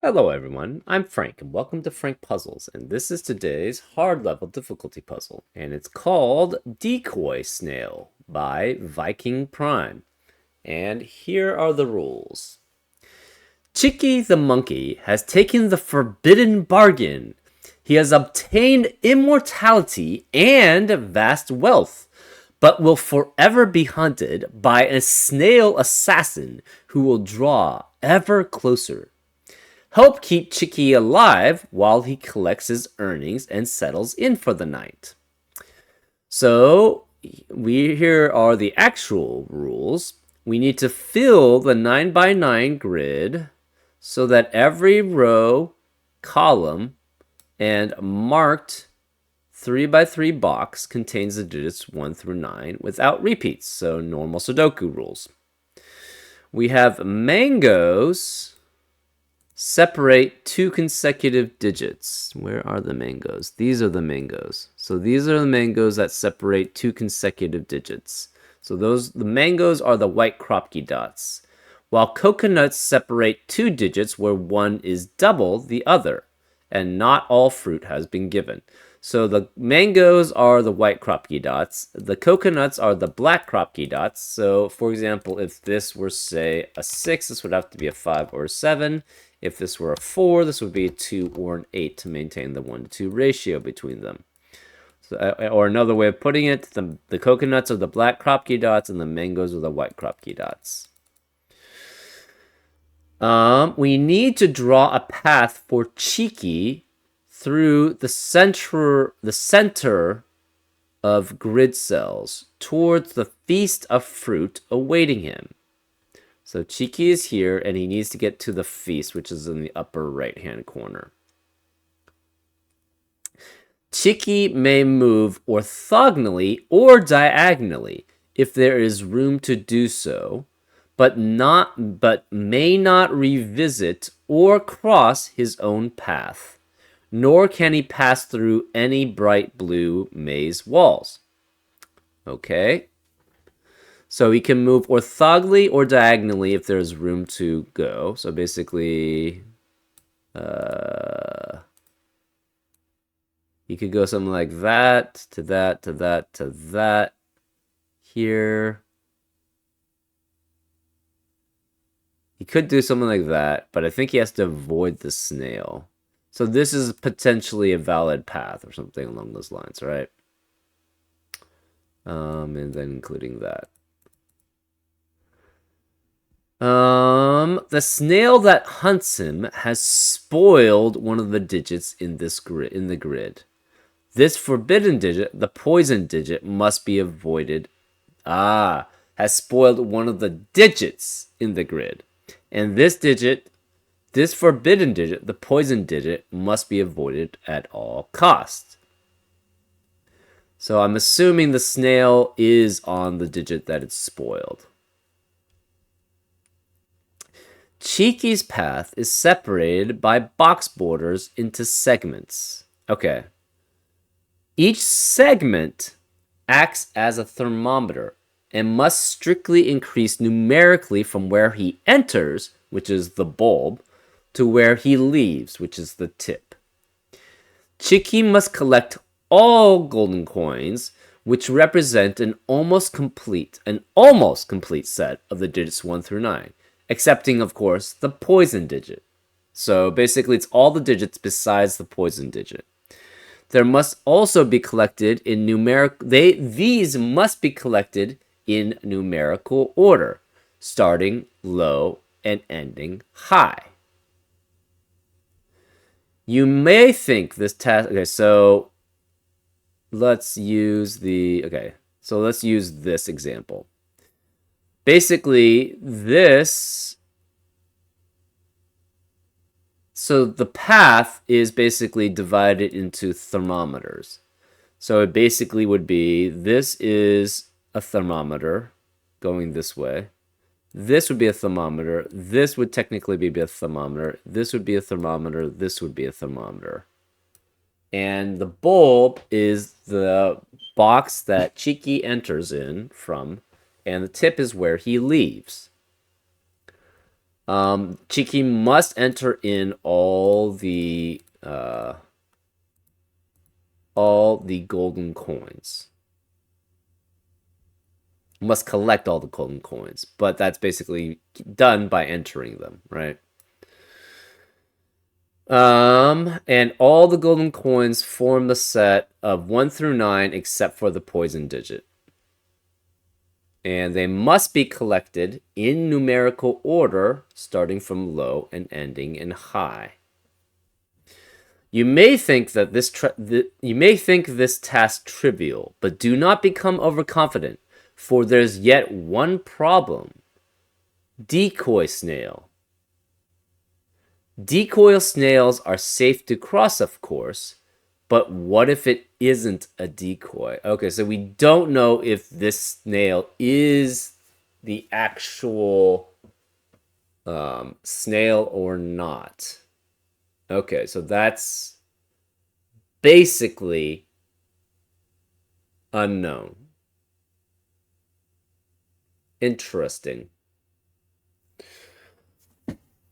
Hello everyone, I'm Frank and welcome to Frank Puzzles, and this is today's hard level difficulty puzzle, and it's called Decoy Snail by Viking Prime. And here are the rules. Chicky the monkey has taken the forbidden bargain. He has obtained immortality and vast wealth, but will forever be hunted by a snail assassin who will draw ever closer. Help keep Chicky alive while he collects his earnings and settles in for the night. So, here are the actual rules. We need to fill the 9x9 grid so that every row, column, and marked 3x3 box contains the digits 1 through 9 without repeats, so normal Sudoku rules. We have mangoes separate two consecutive digits. Where are the mangoes? These are the mangoes. So these are the mangoes that separate two consecutive digits. So the mangoes are the white Kropke dots, while coconuts separate two digits where one is double the other, and not all fruit has been given. So the mangoes are the white Kropke dots. The coconuts are the black Kropke dots. So, for example, if this were, say, a 6, this would have to be a 5 or a 7. If this were a 4, this would be a 2 or an 8 to maintain the 1 to 2 ratio between them. So, or another way of putting it, the coconuts are the black Kropke dots and the mangoes are the white Kropke dots. We need to draw a path for Cheeky through the center of grid cells towards the feast of fruit awaiting him. So Cheeky is here, and he needs to get to the feast, which is in the upper right-hand corner. Cheeky may move orthogonally or diagonally if there is room to do so, but may not revisit or cross his own path, nor can he pass through any bright blue maze walls. Okay? So he can move orthogonally or diagonally if there's room to go. So basically, he could go something like that, to that, to that, to that. Here. He could do something like that, but I think he has to avoid the snail. So this is potentially a valid path or something along those lines, right? And then including that. The snail that hunts him has spoiled one of the digits in the grid. This forbidden digit, the poison digit, must be avoided. Has spoiled one of the digits in the grid. And this forbidden digit, the poison digit, must be avoided at all costs. So I'm assuming the snail is on the digit that it's spoiled. Cheeky's path is separated by box borders into segments. Okay. Each segment acts as a thermometer and must strictly increase numerically from where he enters, which is the bulb, to where he leaves, which is the tip. Cheeky must collect all golden coins, which represent an almost complete set of the digits 1 through 9. Excepting, of course, the poison digit. So basically, it's all the digits besides the poison digit. There must also be collected in these must be collected in numerical order, starting low and ending high. You may think this task. Okay, so let's use this example. Basically, so the path is basically divided into thermometers. So it basically would be, this is a thermometer going this way. This would be a thermometer. This would technically be a thermometer. This would be a thermometer. This would be a thermometer. And the bulb is the box that Cheeky enters in from, and the tip is where he leaves. Cheeky must enter in all the golden coins. Must collect all the golden coins, but that's basically done by entering them, right? And all the golden coins form the set of 1 through 9 except for the poison digit. And they must be collected in numerical order, starting from low and ending in high. You may think that this task trivial, but do not become overconfident, for there's yet one problem. Decoy snail. Decoy snails are safe to cross, of course, but what if it isn't a decoy? Okay, so we don't know if this snail is the actual snail or not. Okay, so that's basically unknown. Interesting.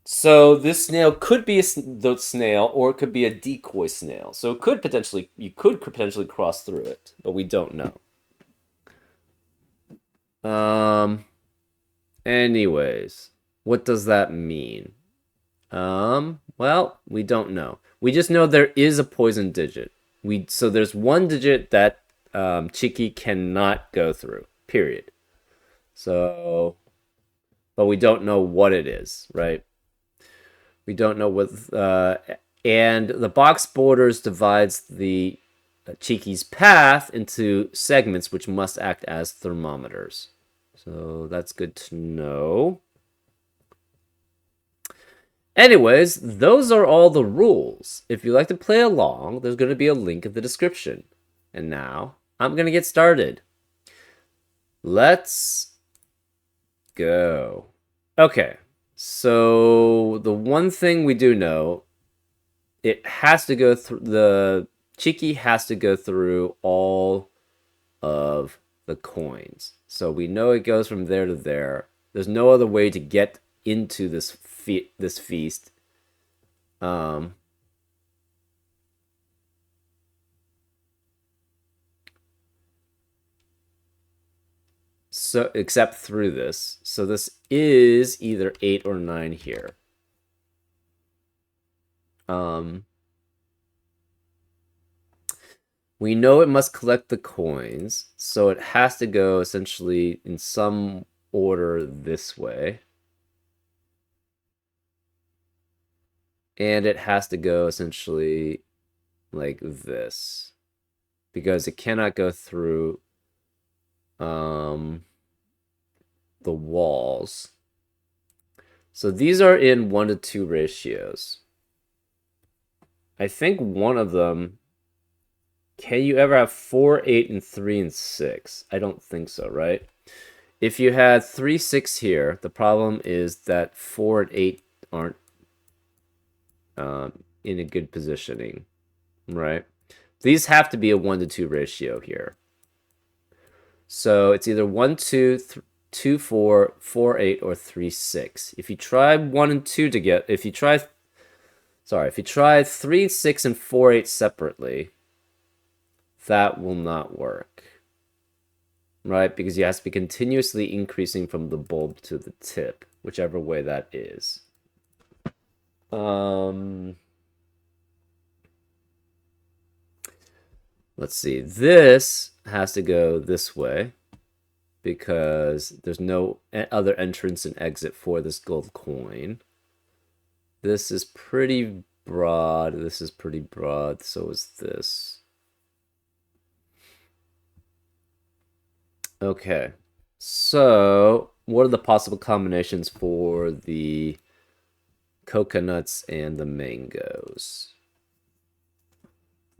So this snail could be the snail, or it could be a decoy snail. So you could potentially cross through it, but we don't know. Anyways, what does that mean? Well, we don't know. We just know there is a poison digit. So there's one digit that Cheeky cannot go through. Period. So, but we don't know what it is, right? We don't know what, and the box borders divides the Cheeky's path into segments which must act as thermometers. So that's good to know. Anyways, those are all the rules. If you'd like to play along, there's going to be a link in the description. And now, I'm going to get started. Let's go. Okay. So the one thing we do know, it has to go through the Cheeky has to go through all of the coins. So we know it goes from there to there. There's no other way to get into this feast. So except through this. So this is either 8 or 9 here. We know it must collect the coins, so it has to go essentially in some order this way. And it has to go essentially like this, because it cannot go through the walls. So these are in 1 to 2 ratios. I think one of them, can you ever have 4, 8, and 3 and 6? I don't think so, right? If you had 3, 6 here, the problem is that 4 and 8 aren't in a good positioning, right? These have to be a 1 to 2 ratio here. So it's either 1, 2, 2, 4, 4, 8, or 3, 6. If you try 1 and 2 to get, if you try 3, 6, and 4, 8 separately, that will not work, right? Because you have to be continuously increasing from the bulb to the tip, whichever way that is. Let's see. This has to go this way because there's no other entrance and exit for this gold coin. This is pretty broad. This is pretty broad. So is this. Okay. So what are the possible combinations for the coconuts and the mangoes?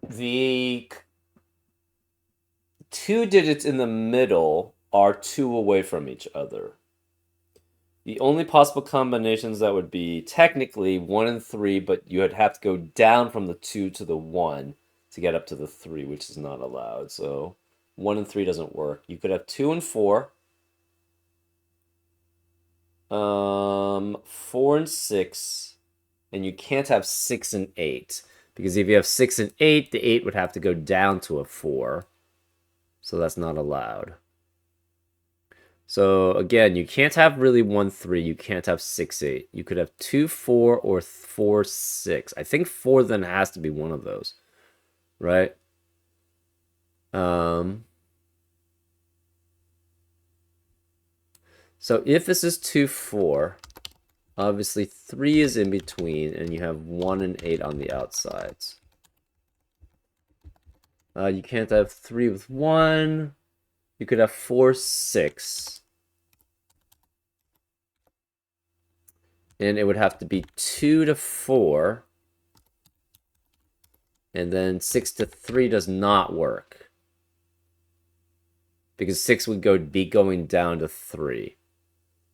The 2 digits in the middle are 2 away from each other. The only possible combinations that would be technically 1 and 3, but you would have to go down from the 2 to the 1 to get up to the 3, which is not allowed. So 1 and 3 doesn't work. You could have 2 and 4. 4 and 6, and you can't have 6 and 8, because if you have 6 and 8, the 8 would have to go down to a 4, so that's not allowed. So again, you can't have really 1 3, you can't have 6 8. You could have 2 4 or 4 6. I think 4 then has to be one of those, right? So if this is 2 4, obviously 3 is in between, and you have 1 and 8 on the outsides. You can't have 3 with 1. You could have 4 6. And it would have to be 2 to 4. And then 6 to 3 does not work, because 6 would be going down to 3.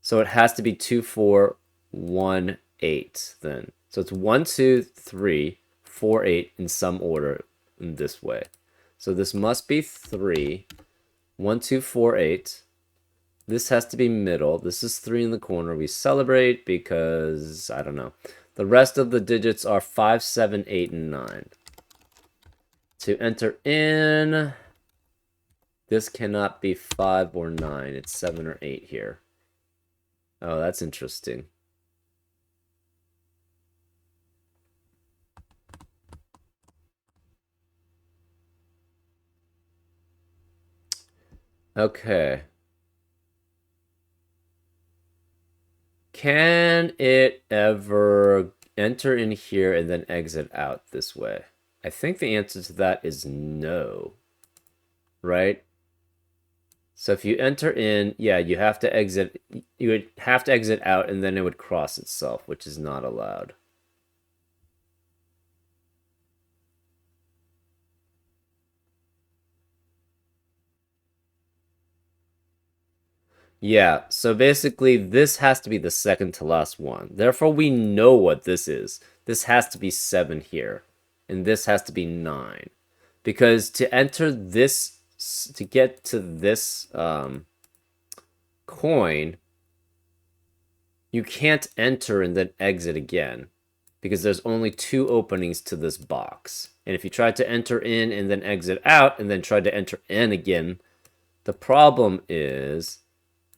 So it has to be 2 4 1 8 then. So it's 1 2 3 4 8 in some order in this way. So this must be 3 1 2 4 8. This has to be middle. This is 3 in the corner. We celebrate because I don't know. The rest of the digits are 5 7 8 and 9. To enter in, this cannot be 5 or 9. It's 7 or 8 here. Oh, that's interesting. Okay. Can it ever enter in here and then exit out this way? I think the answer to that is no. Right? So if you enter in, yeah, you have to exit. You would have to exit out, and then it would cross itself, which is not allowed. Yeah, so basically this has to be the second to last one. Therefore, we know what this is. This has to be 7 here, and this has to be 9. Because to enter this, to get to this coin, you can't enter and then exit again, because there's only 2 openings to this box. And if you try to enter in and then exit out and then try to enter in again, the problem is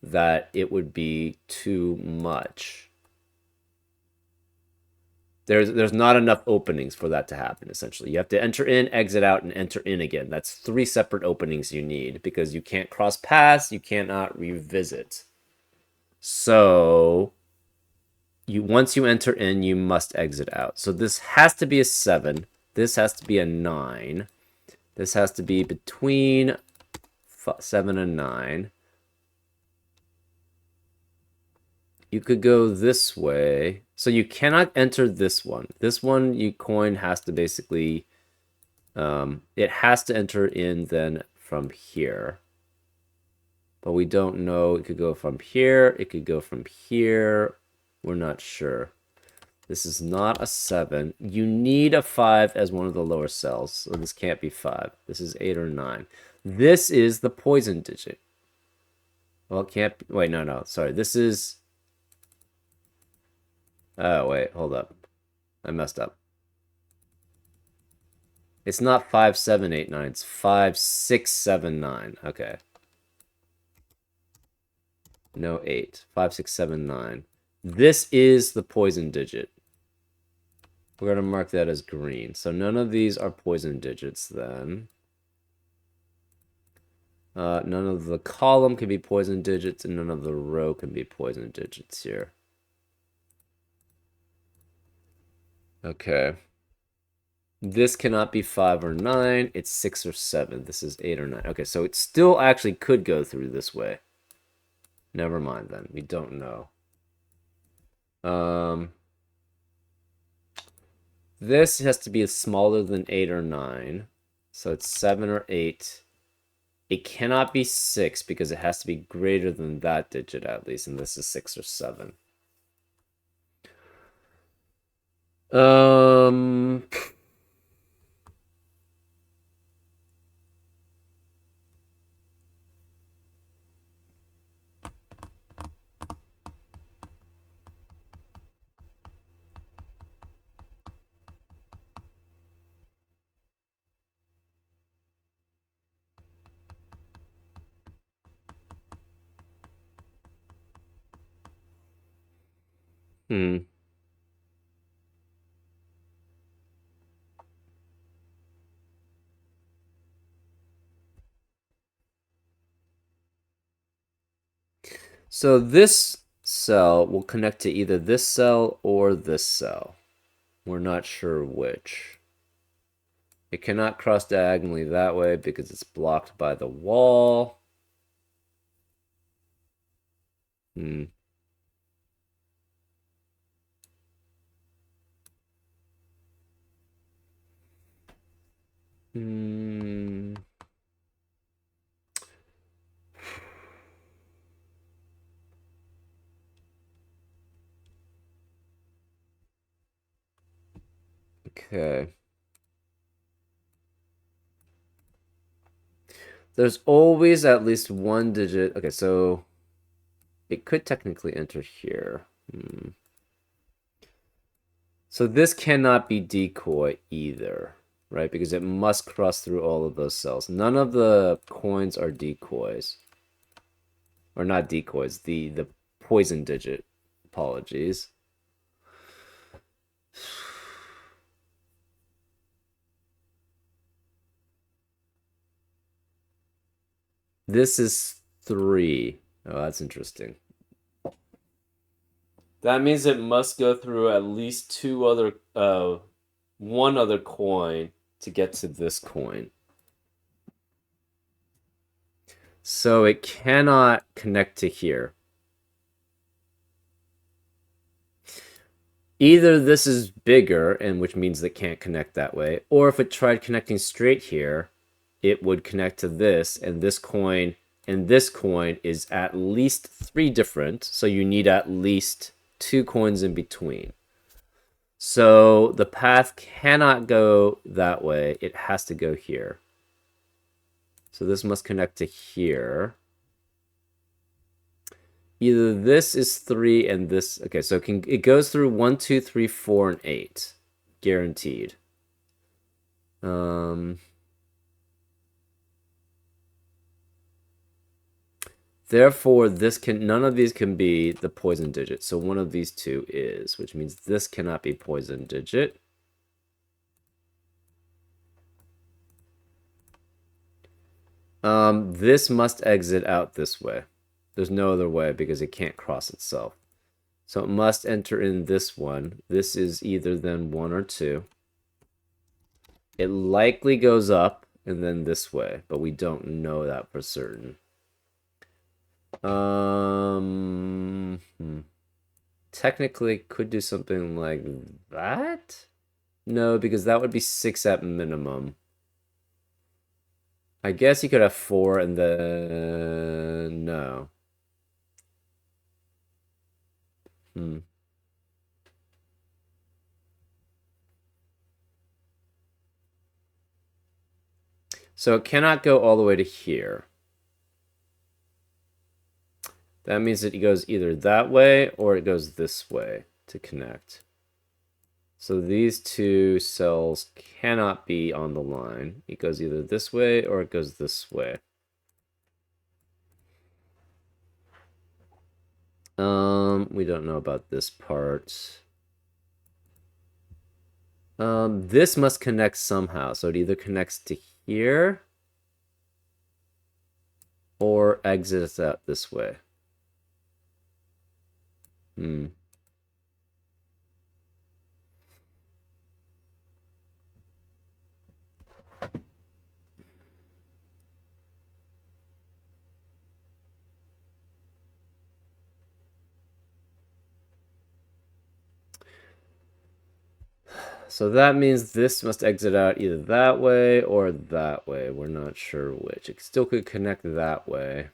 that it would be too much. There's not enough openings for that to happen, essentially. You have to enter in, exit out, and enter in again. That's 3 separate openings you need, because you can't cross paths, you cannot revisit. So once you enter in, you must exit out. So this has to be a 7. This has to be a 9. This has to be between 7 and 9. You could go this way. So you cannot enter this one. This one, you coin has to basically, it has to enter in then from here. But we don't know. It could go from here. It could go from here. We're not sure. This is not a 7. You need a 5 as one of the lower cells. So this can't be 5. This is 8 or 9. This is the poison digit. Well, it can't be. Wait, no. Sorry. This is... Oh, wait. Hold up. I messed up. It's not 5 7 8 9. It's 5 6 7 9. Okay. No 8. 5 6 7 9. This is the poison digit. We're going to mark that as green. So none of these are poison digits then. None of the column can be poison digits, and none of the row can be poison digits here. Okay. This cannot be 5 or 9. It's 6 or 7. This is 8 or 9. Okay, so it still actually could go through this way. Never mind then. We don't know. This has to be smaller than 8 or 9. So it's 7 or 8. It cannot be 6 because it has to be greater than that digit at least, and this is 6 or 7. Hmm. So this cell will connect to either this cell or this cell. We're not sure which. It cannot cross diagonally that way because it's blocked by the wall. Hmm. Hmm. Okay. There's always at least one digit. Okay, so it could technically enter here. Hmm. So this cannot be decoy either, right? Because it must cross through all of those cells. None of the coins are decoys. Or not decoys, the poison digit. Apologies. This is 3. Oh, that's interesting. That means it must go through at least one other coin to get to this coin. So it cannot connect to here. Either this is bigger, and which means it can't connect that way, or if it tried connecting straight here, it would connect to this, and this coin is at least 3 different, so you need at least 2 coins in between. So the path cannot go that way. It has to go here. So this must connect to here. Either this is 3 and this. Okay, so it goes through 1, 2, 3, 4, and 8. Guaranteed. Therefore, none of these can be the poison digit. So one of these two is, which means this cannot be poison digit. This must exit out this way. There's no other way because it can't cross itself. So it must enter in this one. This is either then 1 or 2. It likely goes up and then this way, but we don't know that for certain. Technically could do something like that? No, because that would be 6 at minimum. I guess you could have 4 and then no. Hmm. So it cannot go all the way to here. That means that it goes either that way or it goes this way to connect. So these two cells cannot be on the line. It goes either this way or it goes this way. We don't know about this part. This must connect somehow. So it either connects to here or exits out this way. Hmm. So that means this must exit out either that way or that way. We're not sure which. It still could connect that way.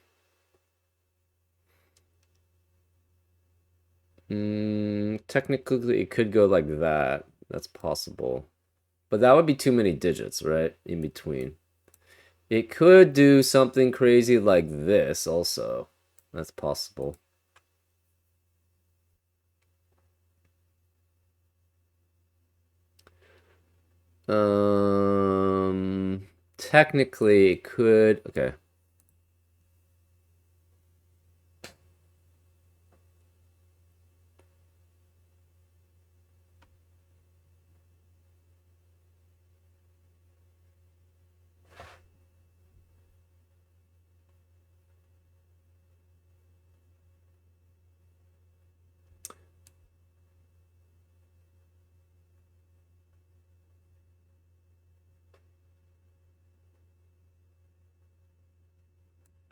Technically, it could go like that. That's possible. But that would be too many digits, right? In between. It could do something crazy like this also. That's possible. Technically, it could. Okay.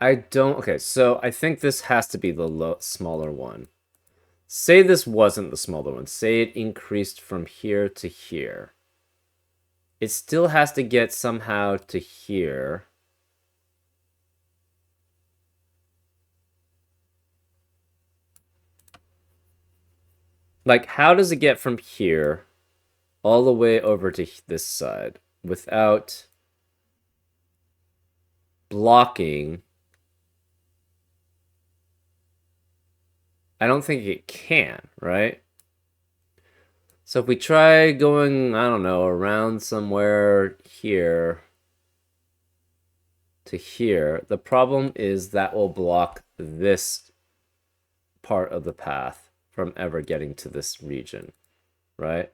I don't... Okay, so I think this has to be the smaller one. Say this wasn't the smaller one. Say it increased from here to here. It still has to get somehow to here. Like, how does it get from here all the way over to this side without blocking? I don't think it can, right? So if we try going, I don't know, around somewhere here to here, the problem is that will block this part of the path from ever getting to this region, right?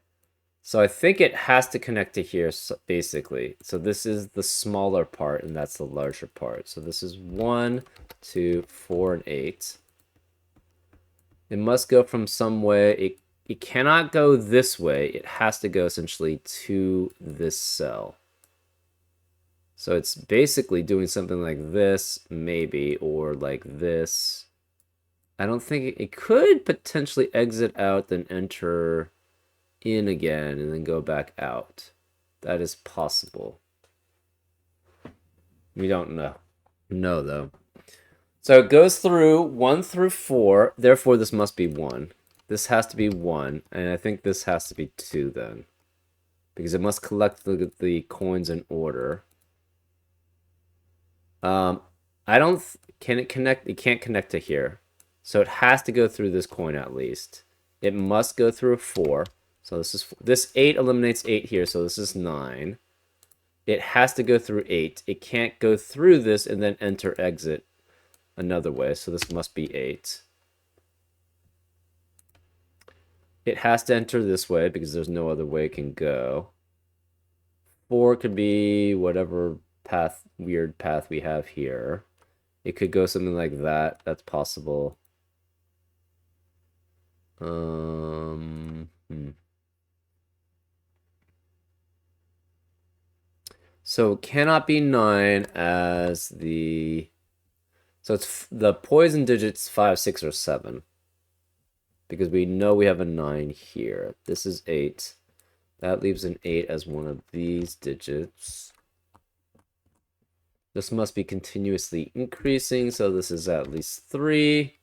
So I think it has to connect to here, basically. So this is the smaller part, and that's the larger part. So this is 1, 2, 4, and 8. It must go from some way. It cannot go this way. It has to go essentially to this cell. So it's basically doing something like this, maybe, or like this. I don't think it could potentially exit out, then enter in again, and then go back out. That is possible. We don't know. No, though. So it goes through 1 through 4. Therefore, this must be 1. This has to be 1. And I think this has to be 2 then. Because it must collect the coins in order. I don't... Can it connect? It can't connect to here. So it has to go through this coin at least. It must go through a 4. So this 8 eliminates 8 here, so this is 9. It has to go through 8. It can't go through this and then enter exit another way, so this must be 8. It has to enter this way because there's no other way it can go. 4 could be whatever path, weird path we have here. It could go something like that. That's possible. So cannot be 9 as the... So it's the poison digits 5, 6, or 7. Because we know we have a 9 here. This is 8. That leaves an 8 as one of these digits. This must be continuously increasing, so this is at least 3.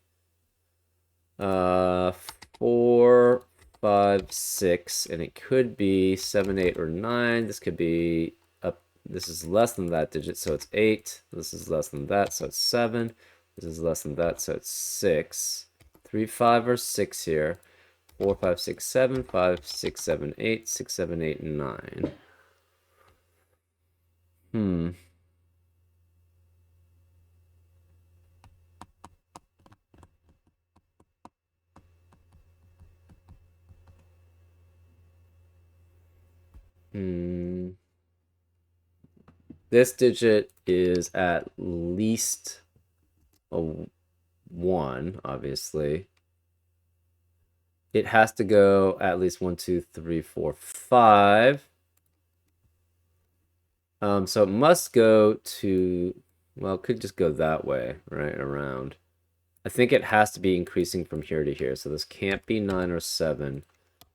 4, 5, 6, and it could be 7, 8, or 9. This could be up. This is less than that digit, so it's 8. This is less than that, so it's 7. This is less than that, so it's 6. 3, 5, or 6 here. 4, 5, 6, 7, 5, 6, 7, 8, 6, 7, 8, 9. This digit is at least a 1, obviously. It has to go at least 1, 2, 3, 4, 5. So it must go to... Well, it could just go that way, right, around. I think it has to be increasing from here to here. So this can't be 9 or 7.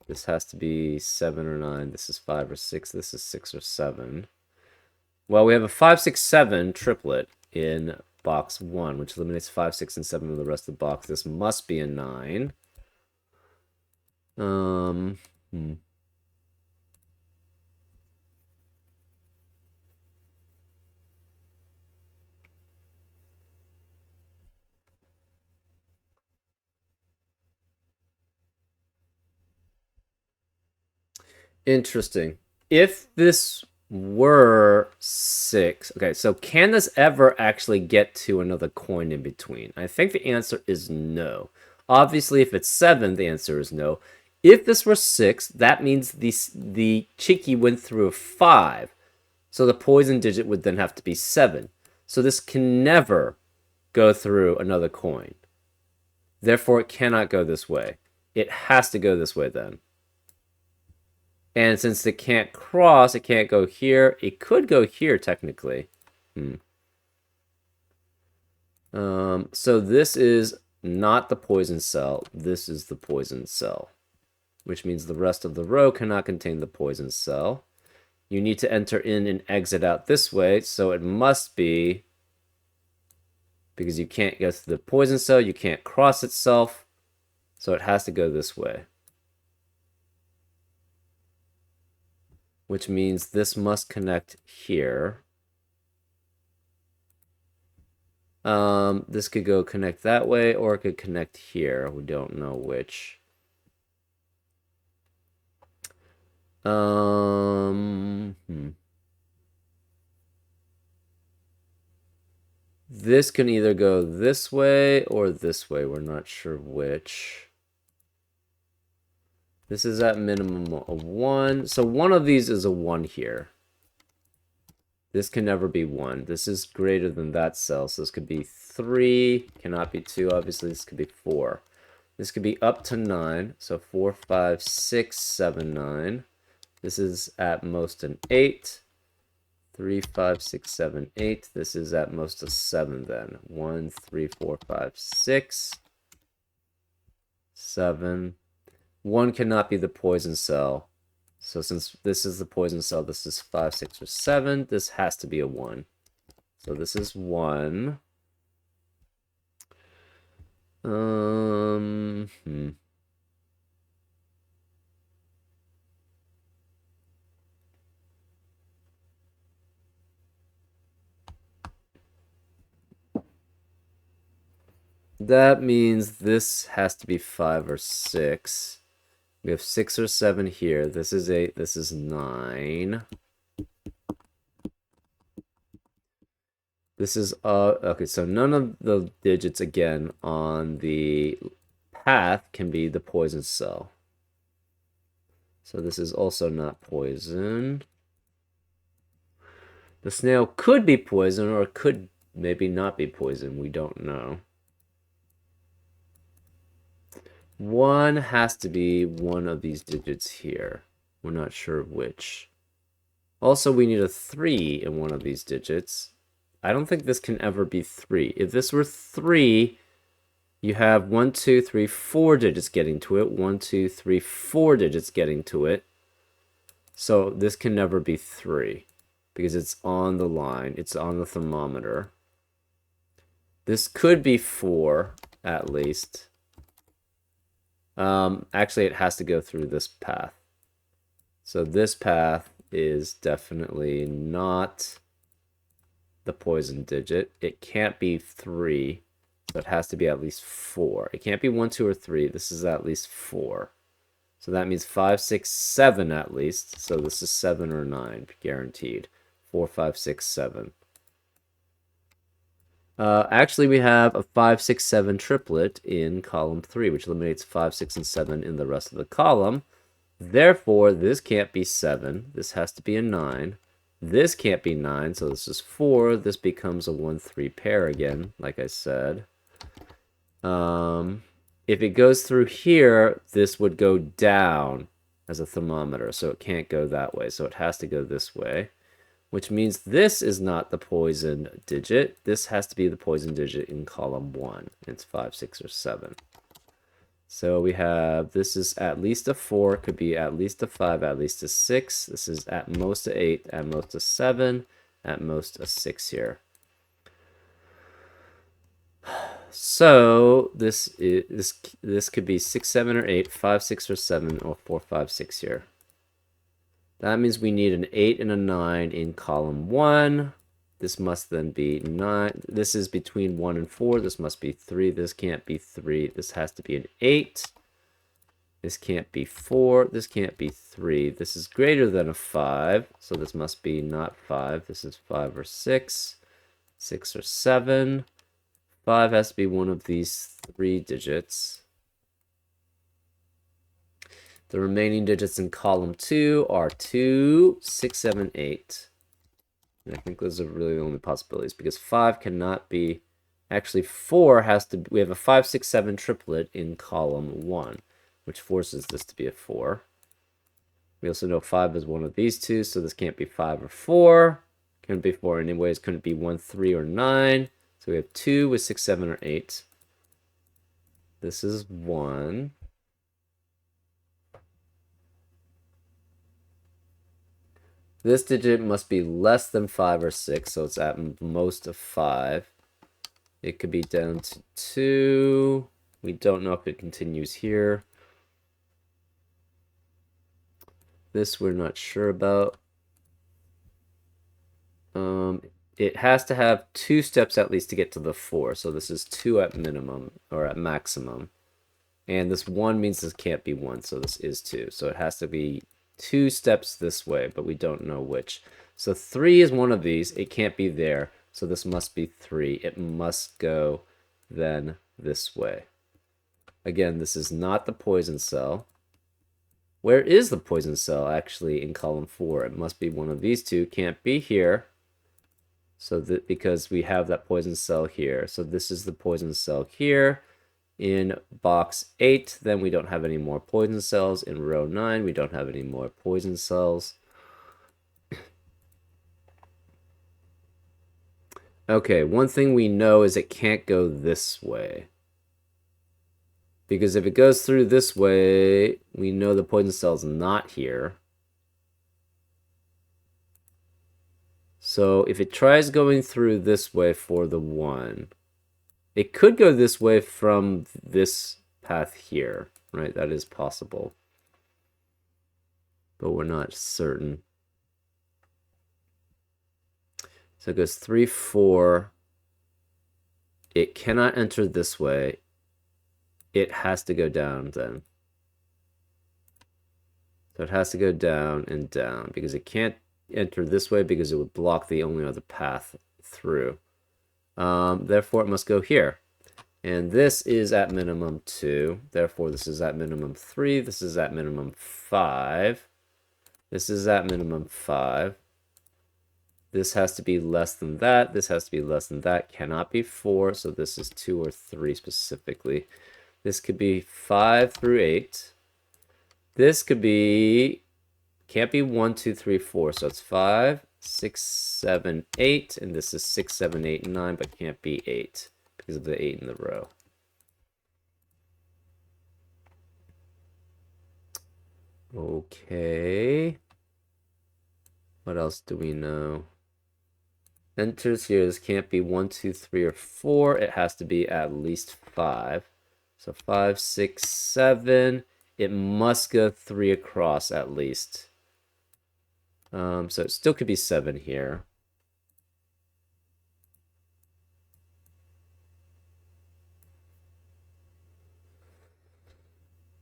This has to be 7 or 9. This is 5 or 6. This is 6 or 7. Well, we have a 5, 6, 7 triplet in box 1, which eliminates 5, 6, and 7 of the rest of the box. This must be a 9. Interesting. If this were 6, okay, so can this ever actually get to another coin in between? I think the answer is no. Obviously, if it's 7, the answer is no. If this were 6, that means the Chiki went through a 5. So the poison digit would then have to be 7. So this can never go through another coin. Therefore, it cannot go this way. It has to go this way then. And since it can't cross, it can't go here. It could go here, technically. So this is not the poison cell. This is the poison cell, which means the rest of the row cannot contain the poison cell. You need to enter in and exit out this way, so it must be, because you can't go through the poison cell, you can't cross itself, so it has to go this way. Which means this must connect here. This could go connect that way, or it could connect here. We don't know which. This can either go this way or this way. We're not sure which. This is at minimum a 1. So one of these is a 1 here. This can never be 1. This is greater than that cell. So this could be 3. Cannot be 2. Obviously, this could be 4. This could be up to 9. So 4, 5, 6, 7, 9. This is at most an 8. 3, 5, 6, 7, 8. This is at most a 7 then. 1, 3, 4, 5, 6, 7. 1 cannot be the poison cell. So since this is the poison cell, this is 5, 6, or 7. This has to be a 1. So this is 1. That means this has to be 5 or 6. We have 6 or 7 here. This is 8. This is 9. This is, okay, so none of the digits, again, on the path can be the poison cell. So this is also not poison. The snail could be poison, or it could maybe not be poison. We don't know. 1 has to be one of these digits here. We're not sure which. Also, we need a 3 in one of these digits. I don't think this can ever be 3. If this were 3, you have 1, 2, 3, 4 digits getting to it. 1, 2, 3, 4 digits getting to it. So this can never be 3 because it's on the line. It's on the thermometer. This could be 4 at least. Actually, it has to go through this path. So this path is definitely not the poison digit. It can't be 3, so it has to be at least 4. It can't be 1, 2, or 3. This is at least 4. So that means 5, 6, 7 at least. So this is 7 or 9, guaranteed. 4, 5, 6, 7. Actually, we have a 5, 6, 7 triplet in column 3, which eliminates 5, 6, and 7 in the rest of the column. Therefore, this can't be 7. This has to be a 9. This can't be 9, so this is 4. This becomes a 1, 3 pair again, like I said. If it goes through here, this would go down as a thermometer, so it can't go that way. So it has to go this way, which means this is not the poison digit. This has to be the poison digit in column 1. It's 5, 6, or 7. So we have, this is at least a 4, could be at least a 5, at least a 6. This is at most a 8, at most a 7, at most a 6 here. So this could be 6, 7, or 8, 5, 6, or 7, or 4, 5, 6 here. That means we need an 8 and a 9 in column 1. This must then be 9. This is between 1 and 4. This must be 3. This can't be 3. This has to be an 8. This can't be 4. This can't be 3. This is greater than a 5. So this must be not 5. This is 5 or 6. 6 or 7. 5 has to be one of these 3 digits. The remaining digits in column 2 are 2, 6, 7, 8. And I think those are really the only possibilities because 5 cannot be. Actually, 4 has to. We have a 5, 6, 7 triplet in column 1, which forces this to be a 4. We also know 5 is one of these two, so this can't be 5 or 4. Couldn't be 4 anyways. Couldn't be 1, 3, or 9. So we have 2 with 6, 7, or 8. This is 1. This digit must be less than 5 or 6, so it's at most of 5. It could be down to 2. We don't know if it continues here. This we're not sure about. It has to have 2 steps at least to get to the 4. So this is 2 at minimum, or at maximum. And this 1 means this can't be 1, so this is 2. So it has to be 2 steps this way, but we don't know which. So 3 is one of these. It can't be there, so this must be 3. It must go then this way. Again, this is not the poison cell. Where is the poison cell actually in column 4? It must be one of these two. Can't be here. So that because we have that poison cell here. So this is the poison cell here. In box 8, then we don't have any more poison cells. In row 9, we don't have any more poison cells. Okay, one thing we know is it can't go this way. Because if it goes through this way, we know the poison cell's not here. So if it tries going through this way for the 1, it could go this way from this path here, right? That is possible. But we're not certain. So it goes 3, 4. It cannot enter this way. It has to go down then. So it has to go down and down because it can't enter this way because it would block the only other path through. Therefore, it must go here. And this is at minimum 2. Therefore, this is at minimum 3. This is at minimum 5. This is at minimum 5. This has to be less than that. This has to be less than that. Cannot be 4. So this is 2 or 3 specifically. This could be 5 through 8. This could be, can't be 1, 2, 3, 4. So it's 5, 6, 7, 8. And this is 6, 7, 8, 9, but can't be 8 because of the 8 in the row. Okay. What else do we know? Enters here. This can't be 1, 2, 3, or 4. It has to be at least 5. So 5, 6, 7. It must go 3 across at least. So it still could be 7 here.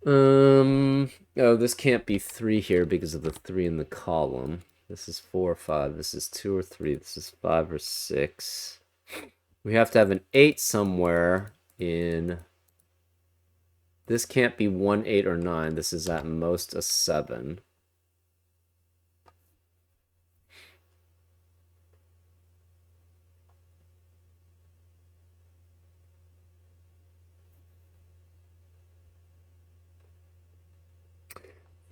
Oh, this can't be 3 here because of the 3 in the column. This is 4 or 5. This is 2 or 3. This is 5 or 6. We have to have an 8 somewhere in... This can't be 1, 8, or 9. This is at most a 7.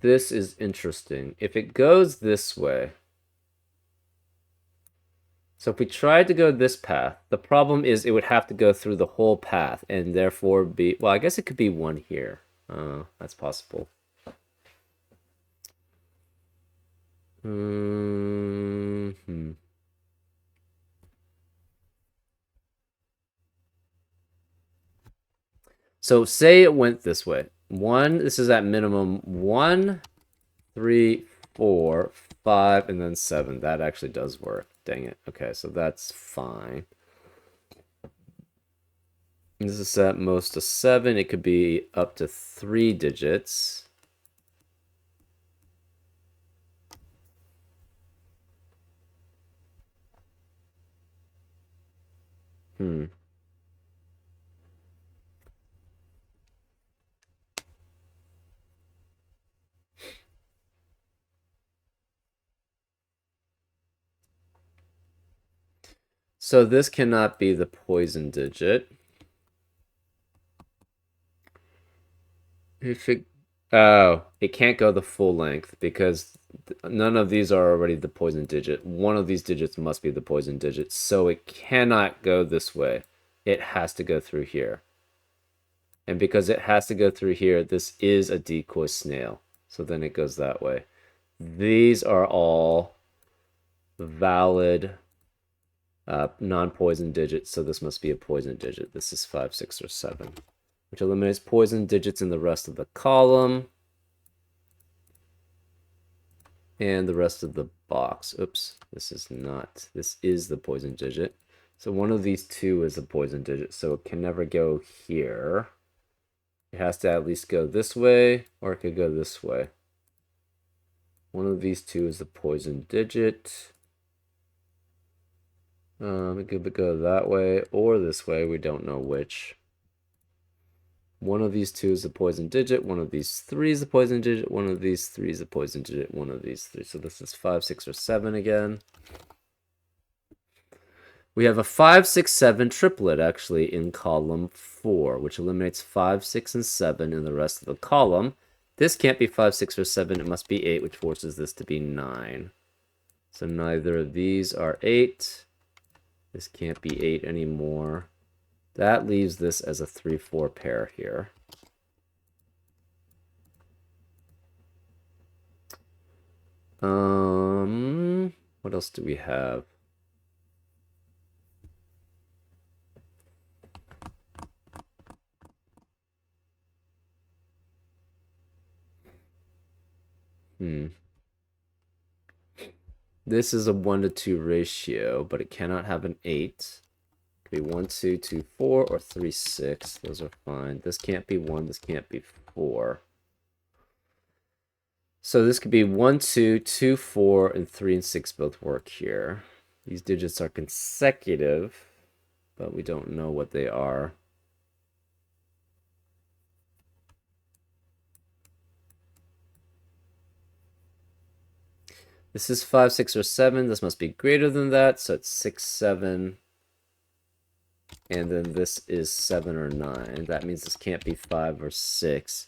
This is interesting. If it goes this way... So if we tried to go this path, the problem is it would have to go through the whole path and therefore be... Well, I guess it could be 1 here. That's possible. So say it went this way. 1, this is at minimum 1, 3, 4, 5, and then 7. That actually does work. Dang it. Okay, so that's fine. This is at most a 7. It could be up to 3 digits. So this cannot be the poison digit. If it... Oh, it can't go the full length because None of these are already the poison digit. One of these digits must be the poison digit, so it cannot go this way. It has to go through here. And because it has to go through here, this is a decoy snail. So then it goes that way. These are all valid non-poison digits, so this must be a poison digit. This is 5, 6, or 7, which eliminates poison digits in the rest of the column and the rest of the box. Oops, this is not. This is the poison digit. So one of these two is a poison digit, so it can never go here. It has to at least go this way, or it could go this way. One of these two is the poison digit. It could go that way or this way. We don't know which. One of these two is the poison digit. One of these three is the poison digit. One of these three is the poison digit. One of these three. So this is 5, 6, or 7 again. We have a 5, 6, 7 triplet actually in column 4, which eliminates 5, 6, and 7 in the rest of the column. This can't be 5, 6, or 7. It must be 8, which forces this to be 9. So neither of these are 8. This can't be 8 anymore. That leaves this as a 3, 4 pair here. What else do we have? This is a 1 to 2 ratio, but it cannot have an 8. It could be 1, 2, 2, 4, or 3, 6. Those are fine. This can't be 1. This can't be 4. So this could be 1, 2, 2, 4, and 3 and 6 both work here. These digits are consecutive, but we don't know what they are. This is 5, 6, or 7. This must be greater than that, so it's 6, 7. And then this is 7 or 9. That means this can't be 5 or 6.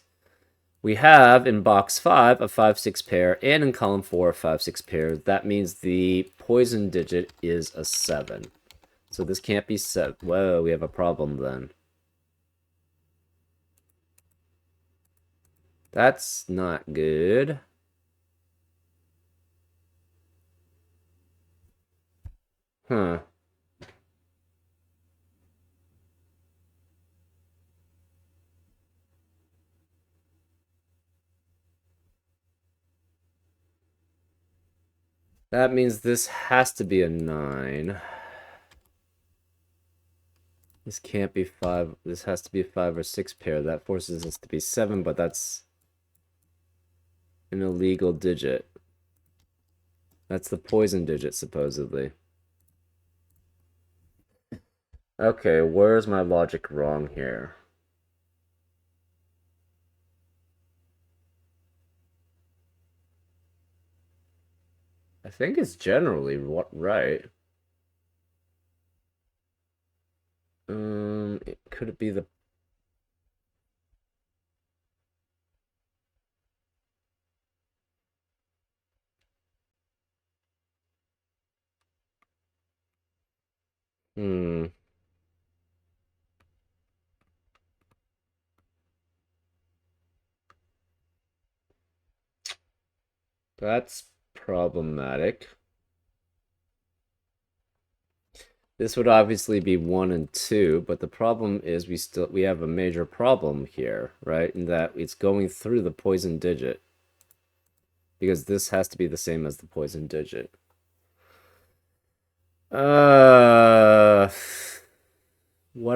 We have in box 5 a 5, 6 pair, and in column 4 a 5, 6 pair. That means the poison digit is a 7. So this can't be 7. Whoa, we have a problem then. That's not good. Huh. That means this has to be a 9. This can't be 5. This has to be a 5 or 6 pair. That forces this to be 7, but that's an illegal digit. That's the poison digit, supposedly. Okay, where's my logic wrong here? I think it's generally right. Could it be the... That's problematic. This would obviously be 1 and 2, but the problem is we have a major problem here, right? In that it's going through the poison digit. Because this has to be the same as the poison digit. What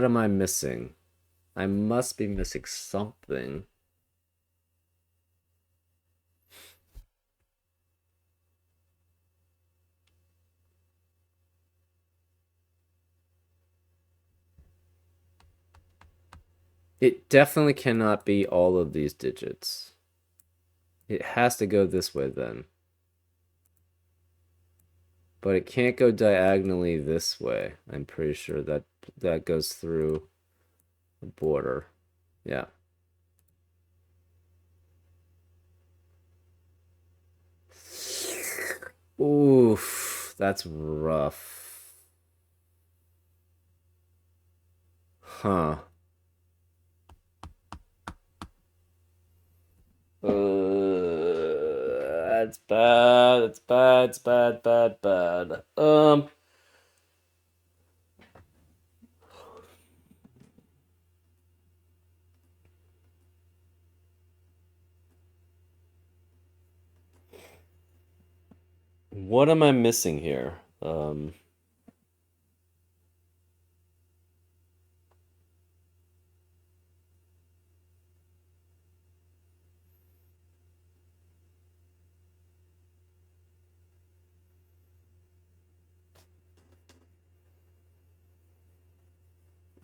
am I missing? I must be missing something. It definitely cannot be all of these digits. It has to go this way then. But it can't go diagonally this way. I'm pretty sure that goes through the border. Yeah. Oof, that's rough. Huh. That's bad. It's bad. It's bad. Bad. Bad. What am I missing here?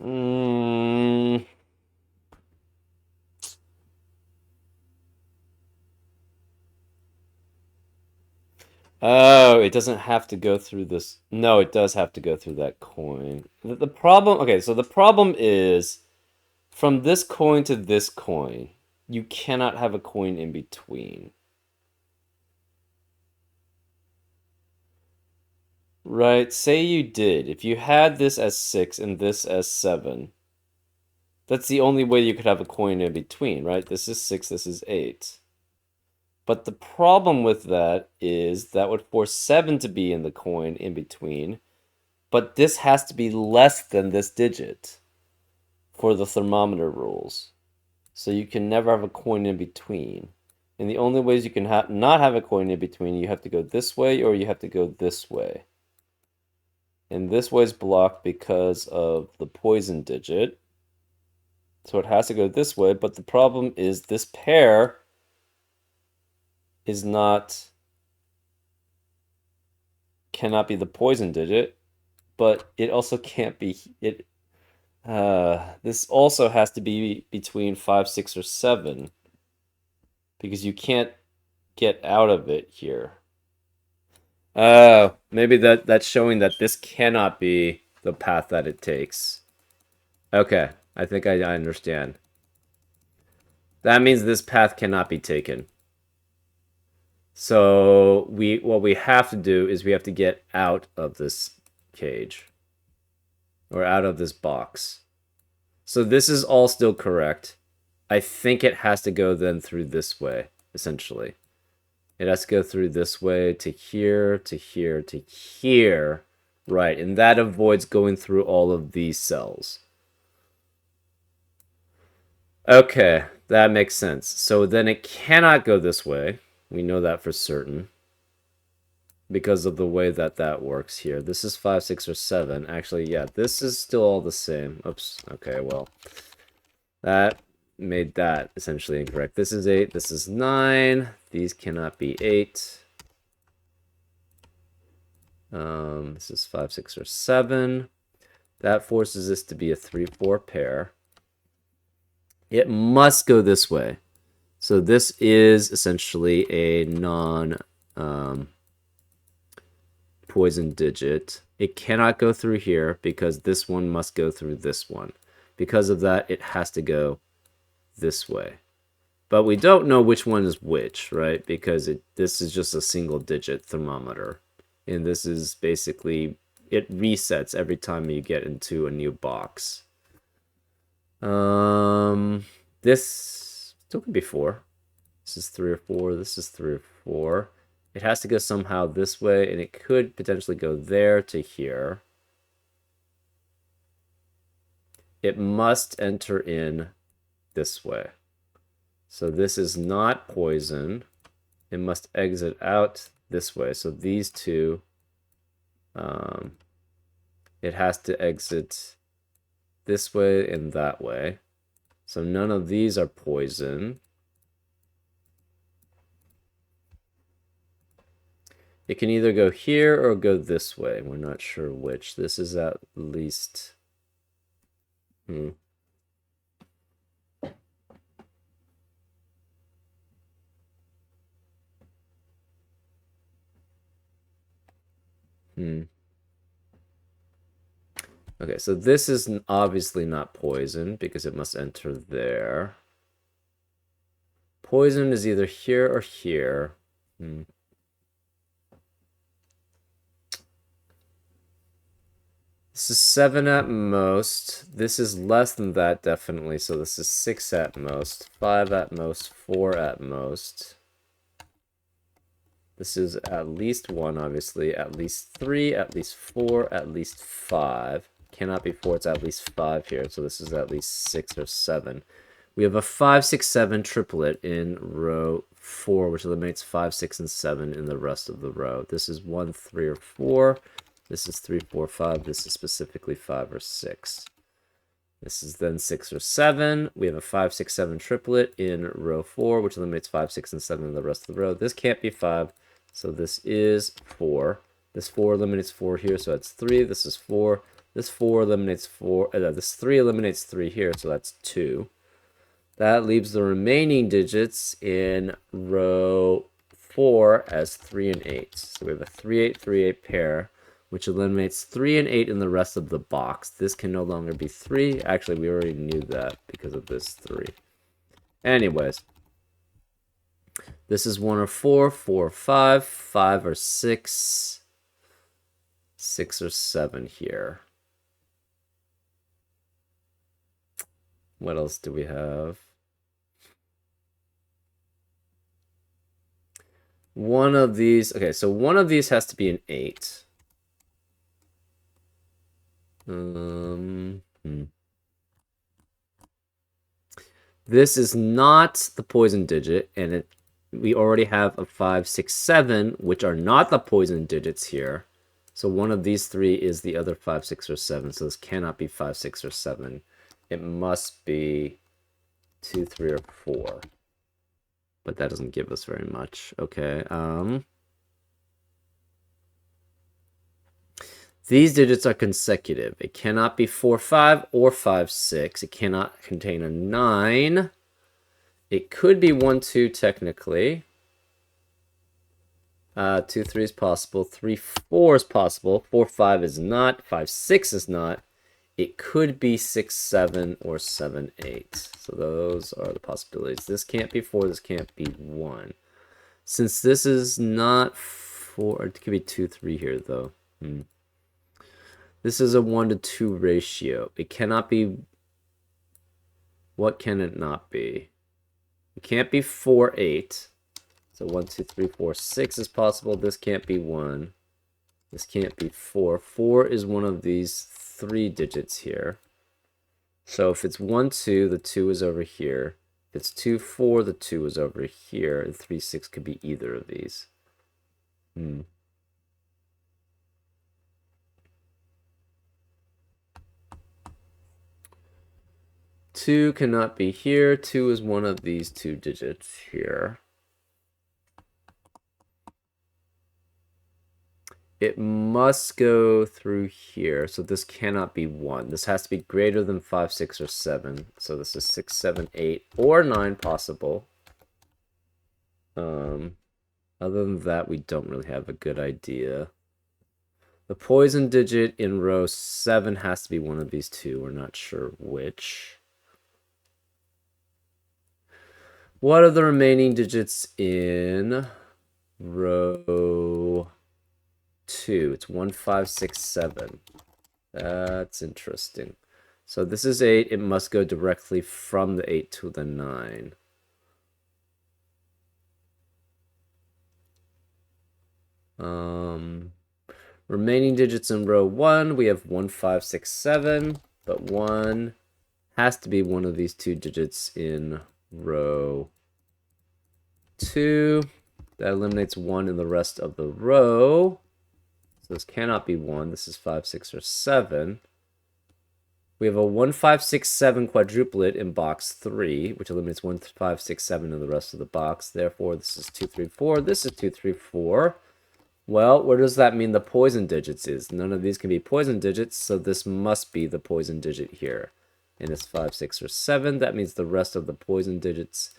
Mm, oh, it doesn't have to go through this. No, it does have to go through that coin. The problem, okay, so the problem is from this coin to this coin, you cannot have a coin in between. Right? Say you did. If you had this as 6 and this as 7, that's the only way you could have a coin in between, right? This is 6, this is 8. But the problem with that is that would force 7 to be in the coin in between, but this has to be less than this digit for the thermometer rules. So you can never have a coin in between. And the only ways you can not have a coin in between, you have to go this way or you have to go this way. And this way is blocked because of the poison digit. So it has to go this way, but the problem is this pair is not, cannot be the poison digit, but it also can't be, this also has to be between 5, 6, or 7, because you can't get out of it here. Maybe that's showing that this cannot be the path that it takes. Okay, I think I understand. That means this path cannot be taken. So what we have to do is we have to get out of this cage. Or out of this box. So this is all still correct. I think it has to go then through this way, essentially. It has to go through this way to here, to here, to here. Right, and that avoids going through all of these cells. Okay, that makes sense. So then it cannot go this way. We know that for certain. Because of the way that that works here. This is 5, 6, or 7. Actually, yeah, this is still all the same. Oops. Okay, well. That made that essentially incorrect. This is 8. This is 9. These cannot be 8. This is 5, 6, or 7. That forces this to be a 3, 4 pair. It must go this way. So this is essentially a poison digit. It cannot go through here because this one must go through this one. Because of that, it has to go this way. But we don't know which one is which, right? Because this is just a single digit thermometer. And this is basically, it resets every time you get into a new box. This still could be 4. This is 3 or 4. This is 3 or 4. It has to go somehow this way, and it could potentially go there to here. It must enter in this way. So this is not poison. It must exit out this way. So these two, it has to exit this way and that way. So none of these are poison. It can either go here or go this way. We're not sure which. This is at least... Hmm. Okay, so this is obviously not poison because it must enter there. Poison is either here or here. This is 7 at most. This is less than that, definitely. So this is 6 at most, 5 at most, 4 at most. This is at least 1, obviously. At least 3, at least 4, at least 5. Cannot be 4, it's at least 5 here. So this is at least 6 or 7. We have a 5, 6, 7 triplet in row 4, which eliminates 5, 6, and 7 in the rest of the row. This is 1, 3, or 4. This is 3, 4, 5. This is specifically 5 or 6. This is then 6 or 7. We have a 5, 6, 7 triplet in row 4, which eliminates 5, 6, and 7 in the rest of the row. This can't be 5, so this is 4. This 4 eliminates 4 here, so that's 3. This is 4. This 4 eliminates 4. This 3 eliminates 3 here, so that's 2. That leaves the remaining digits in row 4 as 3 and 8. So we have a 3, 8, 3, 8 pair, which eliminates 3 and 8 in the rest of the box. This can no longer be 3. Actually, we already knew that because of this 3. Anyways, this is 1 or 4, 4 or 5, 5 or 6, 6 or 7 here. What else do we have? One of these, okay, so one of these has to be an 8. This is not the poison digit, and we already have a 5, 6, 7, which are not the poison digits here. So one of these 3 is the other 5, 6, or 7. So this cannot be 5, 6, or 7. It must be 2, 3, or 4. But that doesn't give us very much. Okay. These digits are consecutive. It cannot be 4, 5 or 5, 6. It cannot contain a 9. It could be 1, 2 technically. 2, 3 is possible. 3, 4 is possible. 4, 5 is not. 5, 6 is not. It could be 6, 7, or 7, 8. So those are the possibilities. This can't be 4. This can't be 1. Since this is not 4, it could be 2, 3 here, though. This is a 1 to 2 ratio. It cannot be... What can it not be? It can't be 4, 8. So 1, 2, 3, 4, 6 is possible. This can't be 1. This can't be 4. 4 is one of these 3 digits here. So if it's 1, 2, the 2 is over here. If it's 2, 4, the 2 is over here. And 3, 6 could be either of these. 2 cannot be here. 2 is one of these 2 digits here. It must go through here, so this cannot be 1. This has to be greater than 5, 6, or 7. So this is 6, 7, 8, or 9 possible. Other than that, we don't really have a good idea. The poison digit in row 7 has to be one of these 2. We're not sure which. What are the remaining digits in row 2? It's 1, 5, 6, 7. That's interesting. So this is 8. It must go directly from the 8 to the 9. Remaining digits in row 1, we have 1, 5, 6, 7. But 1 has to be one of these 2 digits in row 2. That eliminates 1 in the rest of the row. So this cannot be 1. This is 5, 6, or 7. We have a 1, 5, 6, 7 quadruplet in box 3, which eliminates 1, 5, 6, 7 in the rest of the box. Therefore, this is 2, 3, 4. This is 2, 3, 4. Well, where does that mean the poison digits is? None of these can be poison digits, so this must be the poison digit here. And it's 5, 6, or 7. That means the rest of the poison digits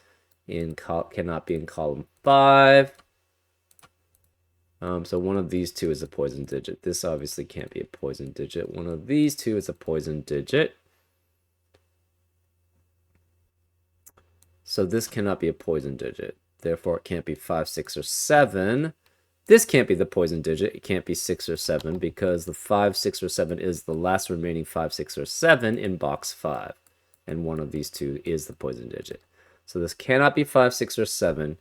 cannot be in column 5. So one of these 2 is a poison digit. This obviously can't be a poison digit. One of these 2 is a poison digit. So this cannot be a poison digit. Therefore, it can't be 5, 6, or 7. This can't be the poison digit. It can't be 6 or 7 because the 5, 6, or 7 is the last remaining 5, 6, or 7 in box 5. And one of these two is the poison digit. So this cannot be 5, 6, or 7.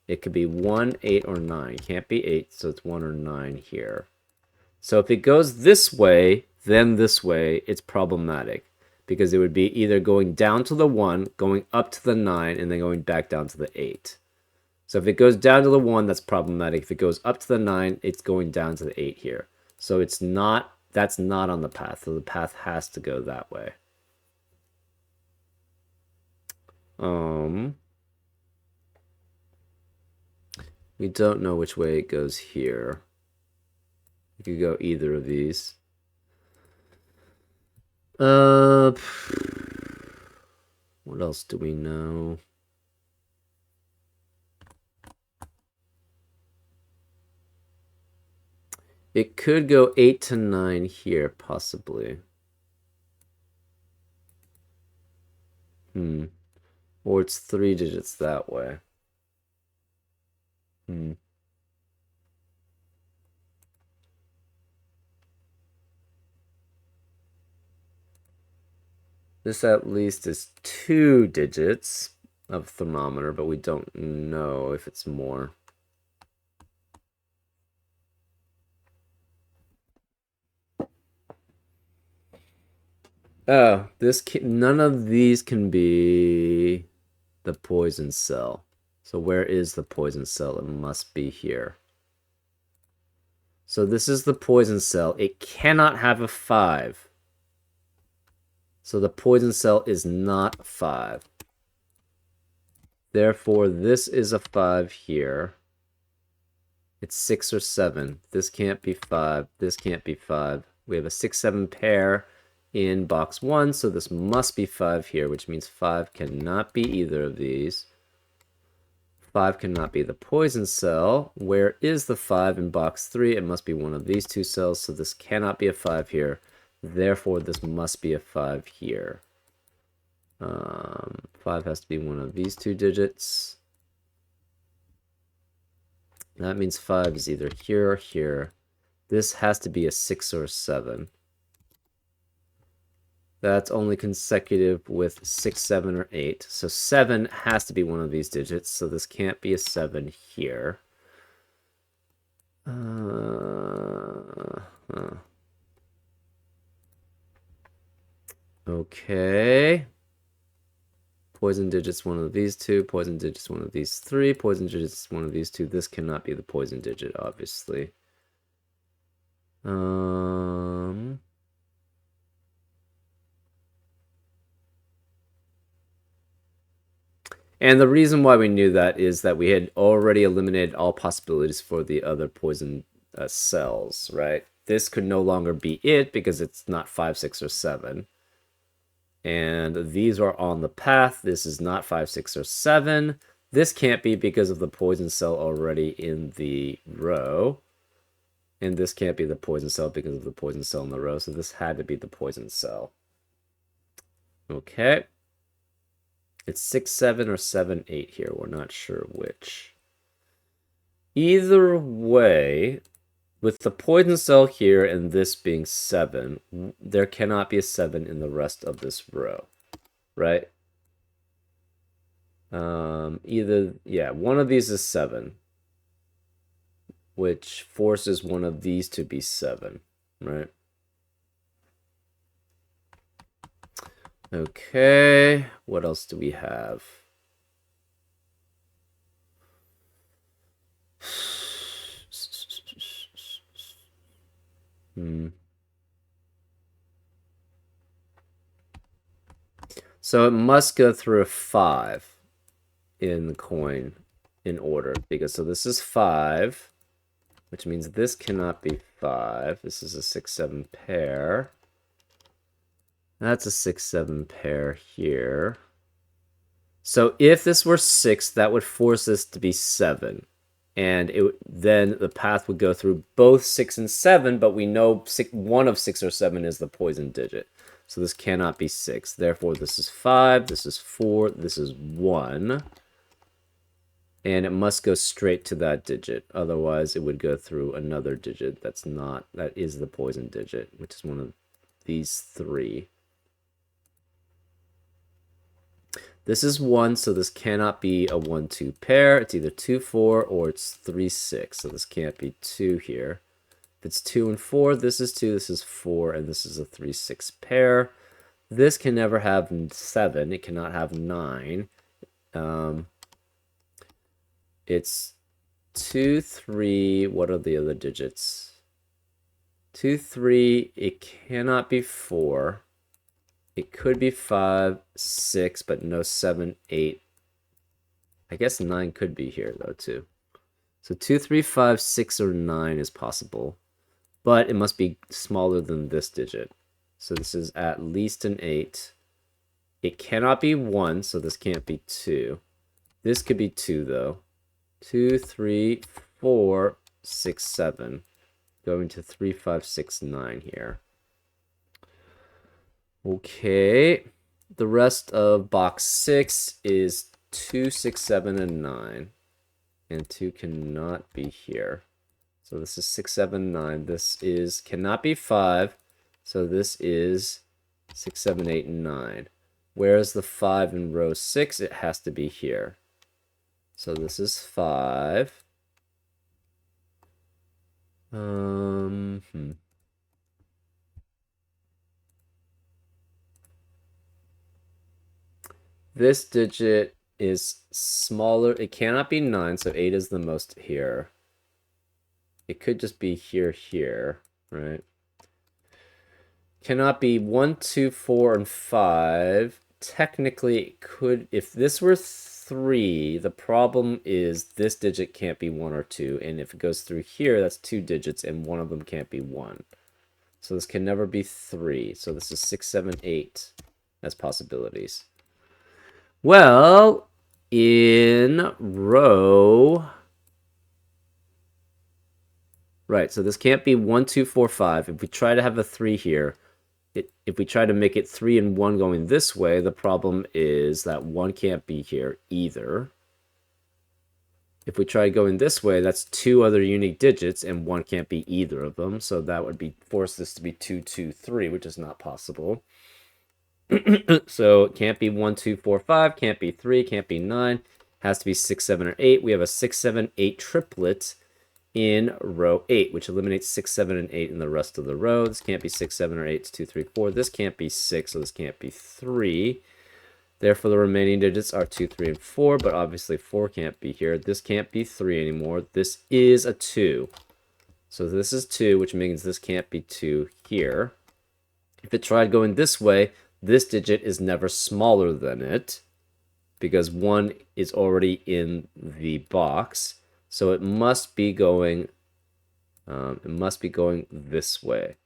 It could be 1, 8, or 9. It can't be 8, so it's 1 or 9 here. So if it goes this way, then this way, it's problematic. Because it would be either going down to the 1, going up to the 9, and then going back down to the 8. So if it goes down to the 1, that's problematic. If it goes up to the 9, it's going down to the 8 here. So it's not, that's not on the path. So the path has to go that way. We don't know which way it goes here. It could go either of these. What else do we know? It could go 8 to 9 here, possibly. Or it's 3 digits that way. This at least is 2 digits of thermometer, but we don't know if it's more. Oh, none of these can be the poison cell. So where is the poison cell? It must be here. So this is the poison cell. It cannot have a 5. So the poison cell is not 5. Therefore, this is a 5 here. It's 6 or 7. This can't be 5. This can't be 5. We have a 6-7 pair in box 1, so this must be 5 here, which means 5 cannot be either of these. 5 cannot be the poison cell. Where is the 5 in box 3? It must be one of these two cells, so this cannot be a 5 here. Therefore, this must be a 5 here. 5 has to be one of these 2 digits. That means 5 is either here or here. This has to be a 6 or a 7. That's only consecutive with 6, 7, or 8. So 7 has to be one of these digits, so this can't be a 7 here. Okay. Poison digits one of these 2, poison digits one of these 3, poison digits one of these 2. This cannot be the poison digit, obviously. And the reason why we knew that is that we had already eliminated all possibilities for the other poison cells, right? This could no longer be it because it's not 5, 6, or 7. And these are on the path. This is not 5, 6, or 7. This can't be because of the poison cell already in the row. And this can't be the poison cell because of the poison cell in the row. So this had to be the poison cell. Okay. It's 6, 7, or 7, 8 here. We're not sure which. Either way, with the poison cell here and this being 7, there cannot be a 7 in the rest of this row, right? One of these is 7, which forces one of these to be 7, right? Okay, what else do we have? So it must go through a 5 in the coin in order, because so this is 5, which means this cannot be 5. This is a 6, 7 pair. That's a 6, 7 pair here. So if this were 6, that would force this to be 7. And then the path would go through both 6 and 7, but we know one of 6 or 7 is the poison digit. So this cannot be 6. Therefore, this is 5, this is 4, this is 1. and it must go straight to that digit. Otherwise, it would go through another digit that is the poison digit, which is one of these three. This is 1, so this cannot be a 1-2 pair. It's either 2-4 or it's 3-6, so this can't be 2 here. If it's 2 and 4, this is 2, this is 4, and this is a 3-6 pair. This can never have 7. It cannot have 9. It's 2, 3. What are the other digits? 2, 3. It cannot be 4. It could be 5, 6, but no 7, 8. I guess 9 could be here, though, too. So 2, 3, 5, 6, or 9 is possible. But it must be smaller than this digit. So this is at least an 8. It cannot be 1, so this can't be 2. This could be 2, though. 2, 3, 4, 6, 7. Going to 3, 5, 6, 9 here. Okay. The rest of box 6 is 2, 6, 7, and 9. And 2 cannot be here. So this is 6, 7, 9. This cannot be 5. So this is 6, 7, 8, and 9. Whereas the 5 in row 6, it has to be here. So this is 5. This digit is smaller. It cannot be 9, so 8 is the most here. It could just be here, right? Cannot be 1, 2, 4, and 5. Technically, it could. If this were 3, the problem is this digit can't be 1 or 2. And if it goes through here, that's 2 digits, and one of them can't be 1. So this can never be 3. So this is 6, 7, 8 as possibilities. Well, in row... Right, so this can't be 1, 2, 4, 5. If we try to have a 3 here, if we try to make it 3 and 1 going this way, the problem is that 1 can't be here either. If we try going this way, that's 2 other unique digits, and 1 can't be either of them. So that would force this to be 2, 2, 3, which is not possible. So it can't be 1, 2, 4, 5, can't be 3, can't be 9. Has to be 6, 7, or 8. We have a 6, 7, 8 triplet in row 8, which eliminates 6, 7, and 8 in the rest of the row. This can't be 6, 7, or 8. It's 2, 3, 4. This can't be 6, so this can't be 3. Therefore, the remaining digits are 2, 3, and 4, but obviously 4 can't be here. This can't be 3 anymore. This is a 2. So this is 2, which means this can't be 2 here. If it tried going this way, this digit is never smaller than it, because 1 is already in the box. So it must be going this way.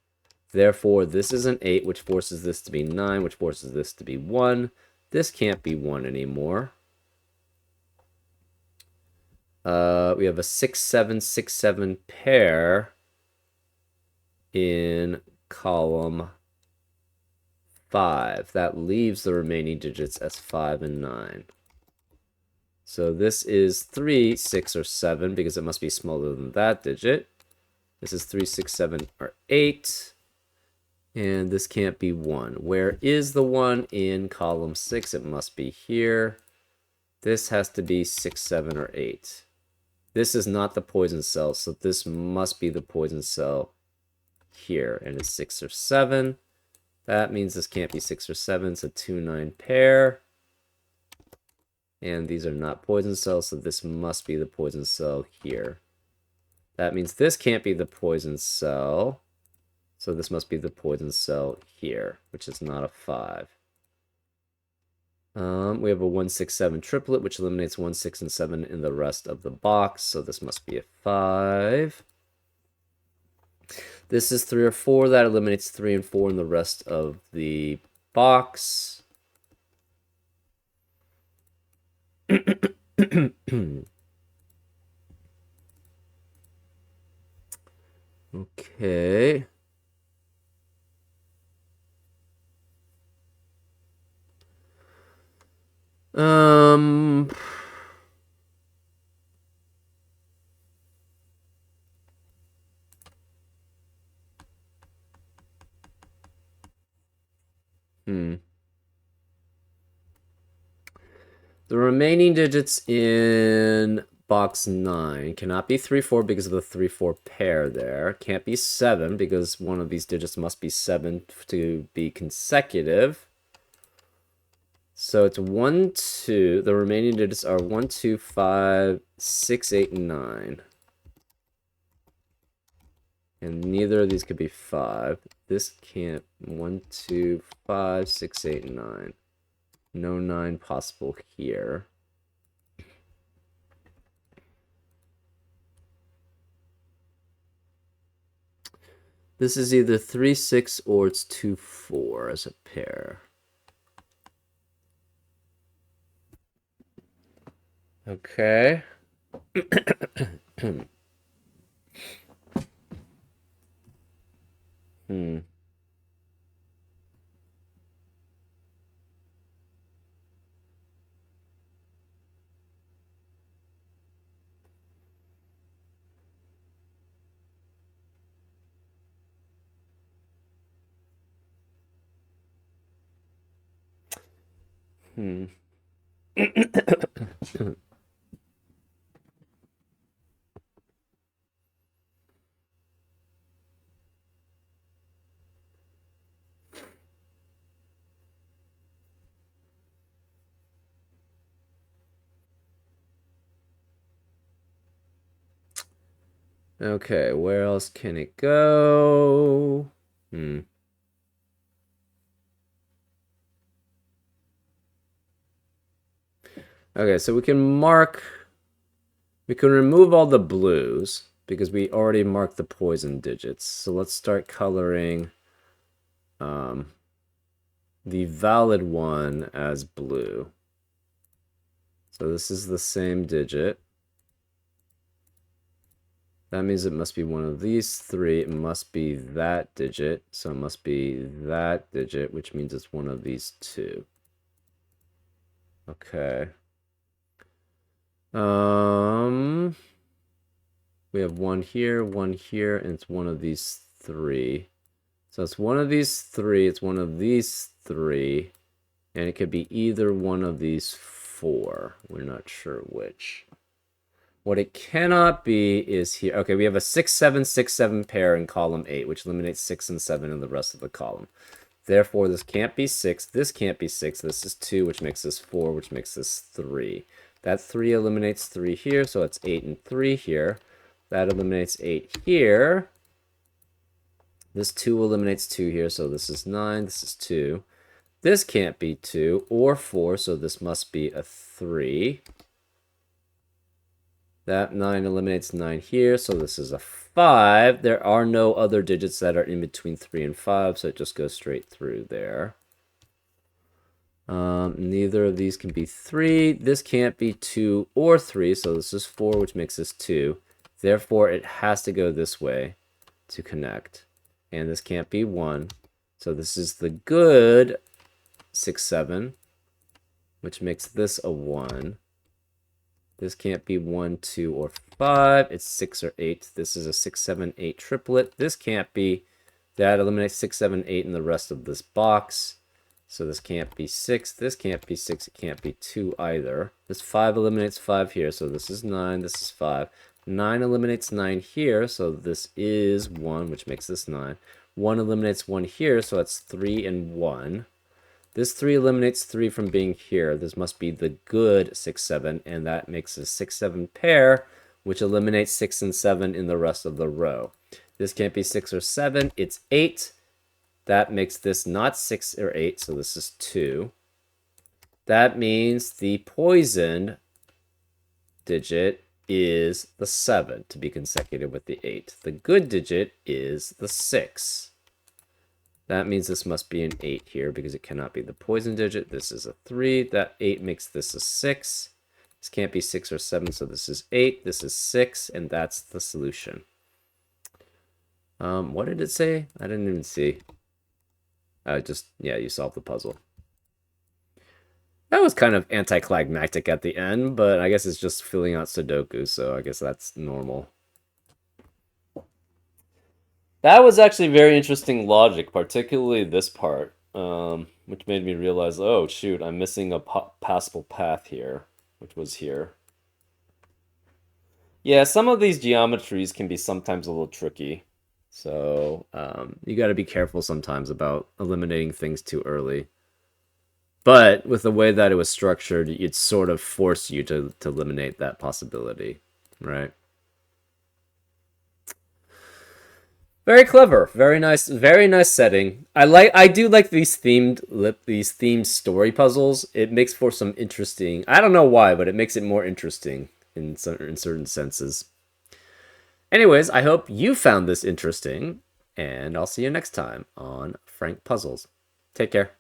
Therefore, this is an 8, which forces this to be 9, which forces this to be 1. This can't be 1 anymore. We have a 6, 7, 6, 7 pair in column 5. That leaves the remaining digits as 5 and 9. So this is 3, 6, or 7, because it must be smaller than that digit. This is 3, 6, 7, or 8. And this can't be 1. Where is the 1 in column 6? It must be here. This has to be 6, 7, or 8. This is not the poison cell, so this must be the poison cell here. And it's 6 or 7. That means this can't be 6 or 7. It's a 2, 9 pair. And these are not poison cells, so this must be the poison cell here. That means this can't be the poison cell. So this must be the poison cell here, which is not a 5. We have a 1, 6, 7 triplet, which eliminates 1, 6, and 7 in the rest of the box. So this must be a 5. This is 3 or 4. That eliminates 3 and 4 in the rest of the box. Okay. The remaining digits in box 9 cannot be 3, 4 because of the 3, 4 pair there. Can't be 7 because one of these digits must be 7 to be consecutive. So it's 1, 2. The remaining digits are 1, 2, 5, 6, 8, and 9. And neither of these could be 5. This can't. 1, 2, 5, 6, 8, and 9. No 9 possible here. This is either 3, 6, or it's 2, 4 as a pair. Okay. Okay, where else can it go? Okay, so we can remove all the blues because we already marked the poison digits. So let's start coloring the valid one as blue. So this is the same digit. That means it must be one of these 3. It must be that digit. So it must be that digit, which means it's one of these 2. Okay. We have 1 here, and it's one of these 3. So it's one of these 3, it's one of these 3, and it could be either one of these 4. We're not sure which. What it cannot be is here. Okay, we have a 6, 7, 6, 7 pair in column 8, which eliminates 6 and 7 in the rest of the column. Therefore, this can't be 6, this can't be 6, this is 2, which makes this 4, which makes this 3. That 3 eliminates 3 here, so it's 8 and 3 here. That eliminates 8 here. This 2 eliminates 2 here, so this is 9, this is 2. This can't be 2 or 4, so this must be a 3. That 9 eliminates 9 here, so this is a 5. There are no other digits that are in between 3 and 5, so it just goes straight through there. Neither of these can be 3. This can't be 2 or 3, so this is 4, which makes this 2. Therefore, it has to go this way to connect. And this can't be 1. So this is the good 6, 7, which makes this a 1. This can't be 1, 2, or 5. It's 6 or 8. This is a 6, 7, 8 triplet. This can't be. That eliminates 6, 7, 8 in the rest of this box. So this can't be 6. This can't be 6. It can't be 2 either. This 5 eliminates 5 here. So this is 9. This is 5. 9 eliminates 9 here. So this is 1, which makes this 9. 1 eliminates 1 here. So that's 3 and 1. This 3 eliminates 3 from being here. This must be the good 6, 7, and that makes a 6, 7 pair, which eliminates 6 and 7 in the rest of the row. This can't be 6 or 7. It's 8. That makes this not 6 or 8, so this is 2. That means the poisoned digit is the 7 to be consecutive with the 8. The good digit is the 6. That means this must be an 8 here because it cannot be the poison digit. This is a 3. That 8 makes this a 6. This can't be 6 or 7, so this is 8. This is 6, and that's the solution. What did it say? I didn't even see. Yeah, you solved the puzzle. That was kind of anticlimactic at the end, but I guess it's just filling out Sudoku, so I guess that's normal. That was actually very interesting logic, particularly this part. which made me realize, oh shoot, I'm missing a passable path here, which was here. Yeah, some of these geometries can be sometimes a little tricky. So you got to be careful sometimes about eliminating things too early. But with the way that it was structured, it sort of forced you to eliminate that possibility, right? Very clever, very nice setting. I do like these themed story puzzles. It makes for some interesting. I don't know why, but it makes it more interesting in certain senses. Anyways, I hope you found this interesting, and I'll see you next time on Frank Puzzles. Take care.